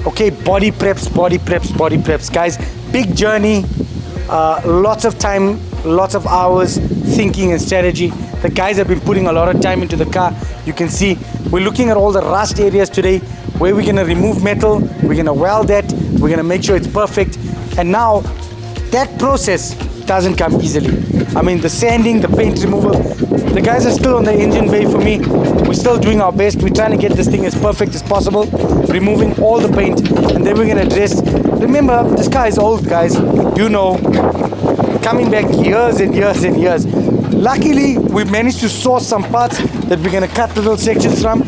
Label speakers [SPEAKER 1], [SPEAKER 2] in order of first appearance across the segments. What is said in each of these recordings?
[SPEAKER 1] Okay, body preps, guys. Big journey, lots of time, lots of hours thinking and strategy. The guys have been putting a lot of time into the car. You can see we're looking at all the rust areas today, where we're gonna remove metal, we're gonna weld that, we're gonna make sure it's perfect. And now that process doesn't come easily. I mean, the sanding, the paint removal, the guys are still on the engine bay for me. We're still doing our best. We're trying to get this thing as perfect as possible, removing all the paint, and then we're gonna dress. Remember, this car is old, guys. You know, coming back years and years and years. Luckily, we managed to source some parts that we're gonna cut little sections from,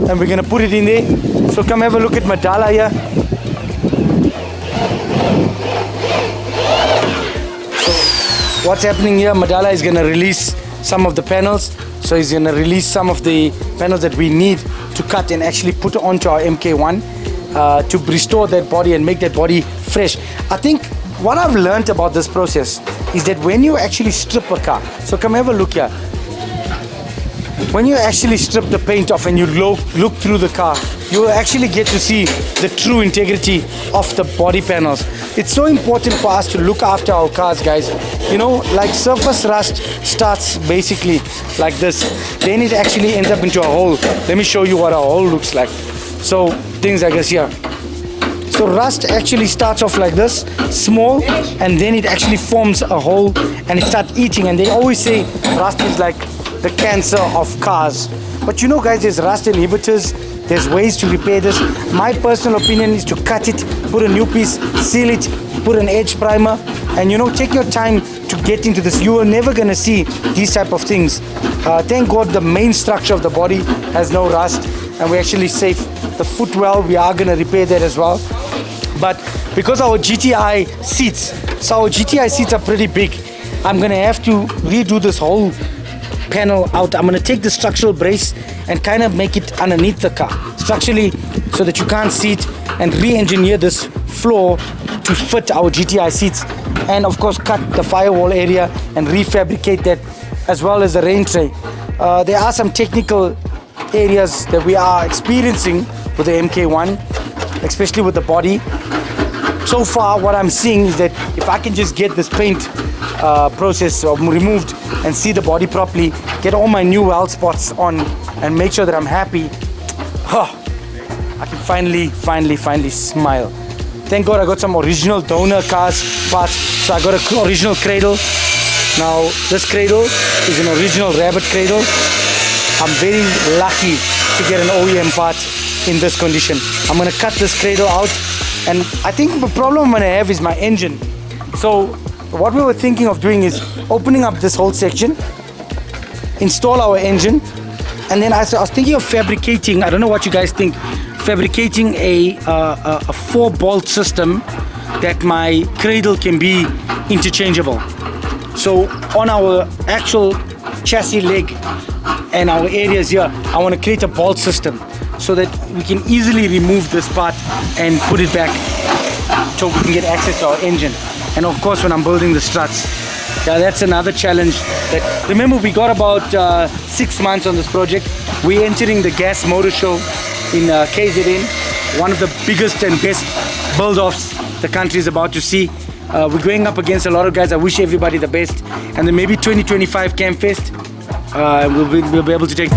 [SPEAKER 1] and we're gonna put it in there. So come have a look at Madala here. So what's happening here? Madala is gonna release some of the panels. So he's gonna release some of the panels that we need to cut and actually put onto our MK1 to restore that body and make that body fresh. I think what I've learned about this process is that when you actually strip a car, so come have a look here. When you actually strip the paint off and you look through the car, you will actually get to see the true integrity of the body panels. It's so important for us to look after our cars, guys. You know, like surface rust starts basically like this. Then it actually ends up into a hole. Let me show you what a hole looks like. So things like this here. So rust actually starts off like this, small, and then it actually forms a hole and it starts eating. And they always say rust is like the cancer of cars. But you know, guys, there's rust inhibitors. There's ways to repair this. My personal opinion is to cut it, put a new piece, seal it, put an edge primer, and you know, take your time to get into this. You are never gonna see these type of things. Thank God the main structure of the body has no rust, and we're actually safe. The footwell, we are gonna repair that as well. But because our GTI seats, so our GTI seats are pretty big, I'm gonna have to redo this whole panel out. I'm gonna take the structural brace and kind of make it underneath the car structurally so that you can't see it, and re-engineer this floor to fit our GTI seats, and of course cut the firewall area and refabricate that, as well as the rain tray. There are some technical areas that we are experiencing with the MK1, especially with the body. So far what I'm seeing is that if I can just get this paint process removed and see the body properly, get all my new weld spots on, and make sure that I'm happy, I can finally smile. Thank God I got some original donor cars parts. So I got an original cradle. Now this cradle is an original rabbit cradle. I'm very lucky to get an OEM part in this condition. I'm gonna cut this cradle out, and I think the problem I'm gonna have is my engine. So what we were thinking of doing is opening up this whole section, install our engine, and then I was thinking of fabricating, I don't know what you guys think, fabricating a 4-bolt system that my cradle can be interchangeable. So on our actual chassis leg and our areas here, I want to create a bolt system so that we can easily remove this part and put it back so we can get access to our engine. And of course, when I'm building the struts, yeah, that's another challenge. That, remember, we got about 6 months on this project. We're entering the gas motor show in KZN, one of the biggest and best build-offs the country is about to see. We're going up against a lot of guys. I wish everybody the best. And then maybe 2025 Camp Fest, we'll be able to take